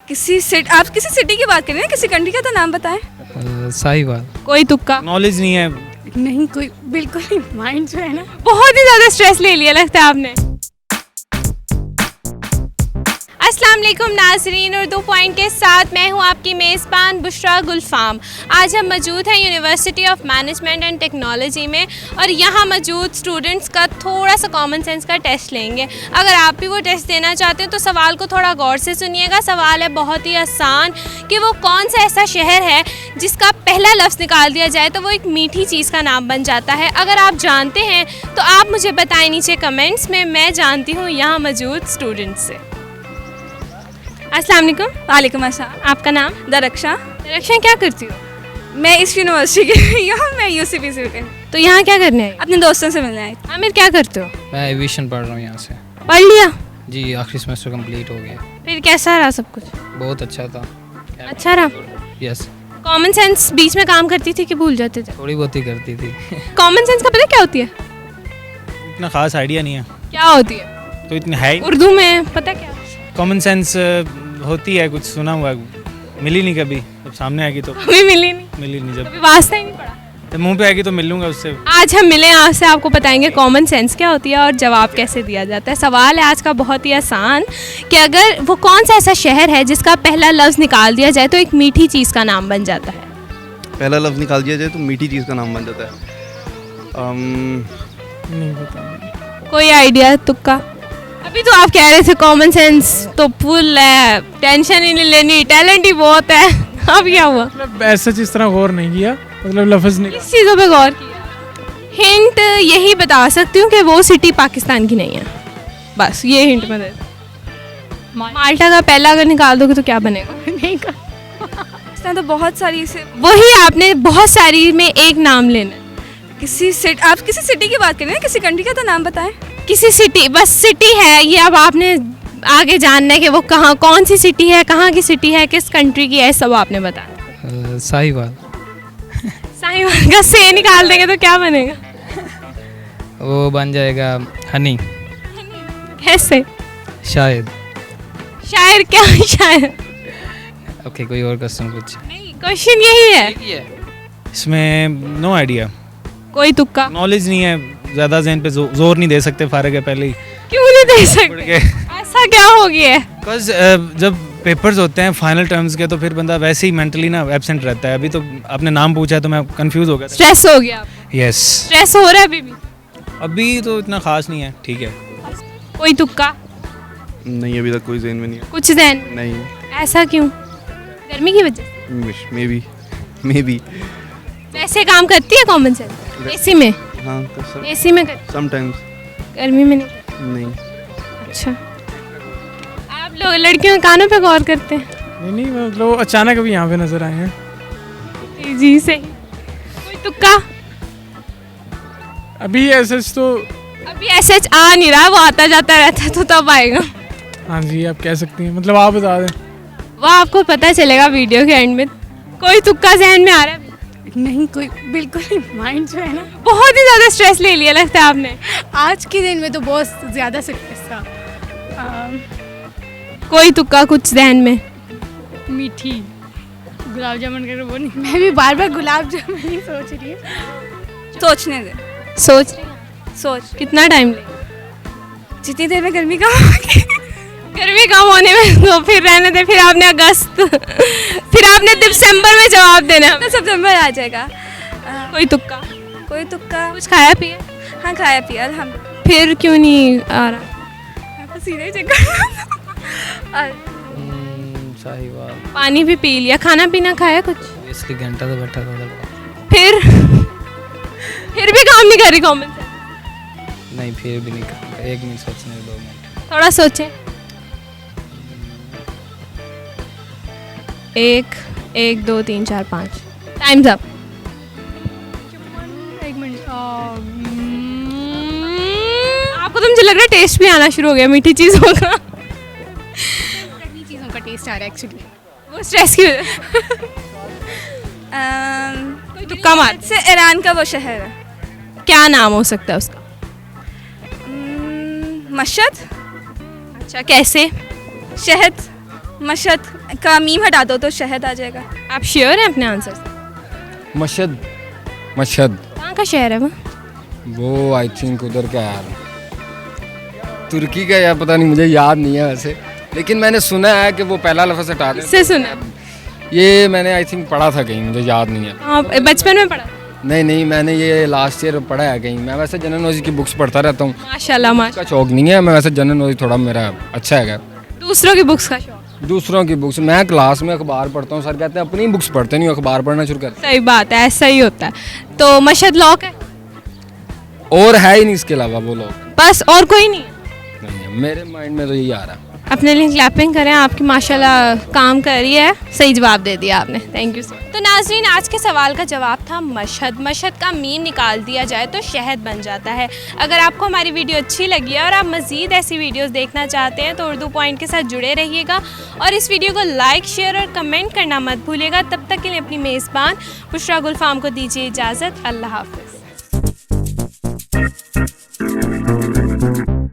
आप किसी सिटी की बात करें ना, किसी कंट्री का तो नाम बताएं। साहिवाल। कोई तुक्का? नॉलेज नहीं है। नहीं, कोई बिल्कुल नहीं। माइंड जो है ना, बहुत ही ज़्यादा स्ट्रेस ले लिया लगता है आपने। अस्सलाम वालेकुम नाजरीन, उर्दू पॉइंट के साथ मैं हूं आपकी मेज़बान बुशरा गुलफाम। आज हम मौजूद हैं university of management and technology में और यहां मौजूद स्टूडेंट्स का थोड़ा सा कॉमन सेंस का टेस्ट लेंगे। अगर आप भी वो टेस्ट देना चाहते हैं तो सवाल को थोड़ा गौर से सुनिएगा। सवाल है बहुत ही आसान कि वो कौन सा ऐसा शहर है जिसका पहला लफ्ज़ निकाल दिया जाए तो वो एक मीठी चीज़ का नाम बन जाता है। अगर आप जानते हैं तो आप मुझे बताएं नीचे कमेंट्स में, मैं जानती हूँ यहाँ मौजूद स्टूडेंट्स से। अस्सलाम वालेकुम। वालेकुम अस्सलाम। आपका नाम? दरक्षा। दरक्षा, क्या करती हो? मैं इस यूनिवर्सिटी की यहाँ मैं यूसीपीसी में तो यहाँ क्या करने आई? अपने दोस्तों से मिलने आई। आमिर, क्या करते हो? मैं एविएशन पढ़ रहा हूँ यहाँ से। पढ़ लिया? जी, आखिरी सेमेस्टर कंप्लीट हो गया। फिर कैसा रहा सब कुछ? बहुत अच्छा था। अच्छा रहा? यस। कॉमन सेंस बीच में काम करती थी कि भूल जाते थे? थोड़ी बहुत ही करती थी। कॉमन सेंस का पता क्या होती है? इतना खास आइडिया नहीं है। क्या होती है? तो इतनी है ही। उर्दू में पता क्या? कॉमन सेंस होती है, कुछ सुना हुआ है, मिली नहीं कभी। जब सामने आएगी तो कभी मिली नहीं, मिली नहीं। कभी वास्ता ही नहीं पड़ा। जब मुंह पे आएगी तो मिल लूंगा उससे। आज हम मिले आपसे, आपको बताएंगे कॉमन सेंस क्या होती है और जवाब कैसे दिया जाता है। सवाल है आज का बहुत ही आसान कि अगर वो कौन सा ऐसा शहर है जिसका पहला लफ्ज़ निकाल दिया जाए तो एक मीठी चीज़ का नाम बन जाता है। पहला लफ्ज़ निकाल दिया जाए तो मीठी चीज़ का नाम बन जाता है। नहीं पता। कोई आइडिया? तुक्का? अभी तो आप कह रहे थे कॉमन सेंस तो फुल है, टेंशन ही नहीं लेनी, टैलेंट ही बहुत है। अब क्या हुआ? मतलब ऐसा इस तरह गौर नहीं किया, मतलब लफ्ज़ नहीं। किस चीज़ों पे गौर किया? हिंट यही बता सकती हूँ कि वो सिटी पाकिस्तान की नहीं है, बस ये हिंट मैं दे। माल्टा का पहला अगर निकाल दोगे तो क्या बनेगा? नहीं का इस तरह तो बहुत सारी से वही आपने बहुत सारी में एक नाम लेना है। आप किसी सिटी की बात करें ना, किसी कंट्री का तो नाम बताएं। किसी सिटी, बस सिटी है ये। अब आपने आगे जानना है कि वो कहाँ, कौन सी सिटी है, कहाँ की सिटी है, किस कंट्री की है, सब आपने बताना। साहिवाल। साहिवाल का से निकाल देंगे तो क्या बनेगा? वो बन जाएगा हनी। कैसे? शायद। शायर क्या? शायर ओके, कोई और क्वेश्चन कुछ? नहीं, क्वेश्चन यही है। इसमें नो आइडिया। कोई तुक्का? नॉलेज नहीं है, ज़्यादा जहन पे जोर नहीं दे सकते, फारग है पहले ही। क्यों नहीं दे पढ़ सकते? के। ऐसा क्या हो गया है? बिकॉज जब पेपर्स होते हैं फाइनल टर्म्स के तो फिर बंदा वैसे ही मेंटली ना एब्सेंट रहता है। अभी तो आपने नाम पूछा है तो मैं कंफ्यूज हो गया। स्ट्रेस हो गया? यस। स्ट्रेस हो रहा है अभी भी? अभी तो इतना खास नहीं है, ठीक है। कोई तुक्का? नहीं, अभी तक कोई ज़हन में नहीं है। कुछ दैन? नहीं। ऐसा क्यों? गर्मी की वजह? May be. वैसे काम करती है कॉमन सेंस? एसी में? हाँ, एसी में कर, समटाइम्स। गर्मी में नहीं? नहीं। अच्छा, आप लोग लड़कियों के कानों पे गौर करते हैं? नहीं, मतलब अचानक अभी यहाँ पे नजर आए हैं। जी जी सही। कोई तुक्का? अभी ऐसे तो अभी ऐसे आ नहीं रहा, वो आता जाता रहता है तो तब आएगा। हाँ जी, आप कह सकती हैं, मतलब आप बता दें। वो आपको पता चलेगा वीडियो के एंड में। कोई तुक्का जहन में आ रहा है? नहीं, कोई बिल्कुल नहीं। माइंड जो है ना, बहुत ही ज़्यादा स्ट्रेस ले लिया लगता है आपने। आज के दिन में तो बहुत ज़्यादा स्ट्रेस था। कोई तुक्का कुछ जहन में? मीठी गुलाब जामुन कर वो नहीं। मैं भी बार बार गुलाब जामुन ही सोच रही हूँ। सोचने दे। सोच रही हैं? सोच कितना टाइम ले? जितनी देर में गर्मी कम होगी। गर्मी कम होने में तो फिर रहने दे। फिर आपने अगस्त, फिर आपने दिसंबर में जवाब देना है। तो सितंबर आ जाएगा। कोई तुक्का? कोई तुक्का? कुछ खाया पिया? हाँ, खाया पिया अल्हम्दुलिल्लाह। फिर क्यों नहीं आ रहा? मैं सीधे ही चेक कर साहिवाल। पानी भी पी लिया, खाना पीना खाया कुछ? इसलिए घंटा तो बैठा था उधर। फिर भी काम नहीं कर रही कॉमन सेंस? नहीं, फिर भी नहीं कर। 1 मिनट सोचने, 2 मिनट। थोड़ा सोचे। 1 1 2 3 4 5 टाइम्स अप। 1 मिनट। आपको तो मुझे लग रहा है टेस्ट भी आना शुरू हो गया मीठी चीज़ों का। चीज़ों का टेस्ट आ रहा है एक्चुअली। वो स्ट्रेस की वजह से। कोई तुक्का मार। से ईरान का वो शहर है। क्या नाम हो सकता है उसका? मशहद। अच्छा, कैसे? शहद। मशहद का मीम हटा दो तो शहद आ जाएगा। आप श्योर हैं अपने आंसर से? मशहद मशहद कहाँ का शहर है वो आई थिंक उधर का यार, तुर्की का या पता नहीं, मुझे याद नहीं है वैसे, लेकिन मैंने सुना है कि वो पहला लफ्ज़ हटा दें। किससे सुना? ये मैंने आई थिंक पढ़ा था कहीं, मुझे याद नहीं है। आप बचपन में पढ़ा? नहीं मैंने ये लास्ट ईयर पढ़ा है कहीं। मैं वैसे जनरल नॉलेज की बुक्स पढ़ता रहता हूँ, माशाल्लाह माशा। का शौक नहीं है। मैं वैसे जनरल नॉलेज थोड़ा मेरा अच्छा है। दूसरों की बुक्स का शौक? दूसरों की बुक्स, मैं क्लास में अखबार पढ़ता हूँ, सर कहते हैं अपनी बुक्स पढ़ते नहीं, अखबार पढ़ना शुरू करते सही बात है, ऐसा ही होता है। तो मशहद लॉक है? और है ही नहीं इसके अलावा वो लोग, बस और कोई नहीं? नहीं है मेरे माइंड में तो यही आ रहा है। अपने लिए क्लैपिंग करें, आपकी माशाल्लाह काम कर रही है, सही जवाब दे दिया आपने, थैंक यू। तो नाज़रीन, आज के सवाल का जवाब था मशहद। मशहद का मीम निकाल दिया जाए तो शहद बन जाता है। अगर आपको हमारी वीडियो अच्छी लगी है और आप मज़ीद ऐसी वीडियोस देखना चाहते हैं तो उर्दू पॉइंट के साथ जुड़े रहिएगा और इस वीडियो को लाइक, शेयर और कमेंट करना मत भूलिएगा। तब तक के लिए अपनी मेज़बान बुशरा गुलफाम को दीजिए इजाज़त। अल्लाह हाफ़िज़।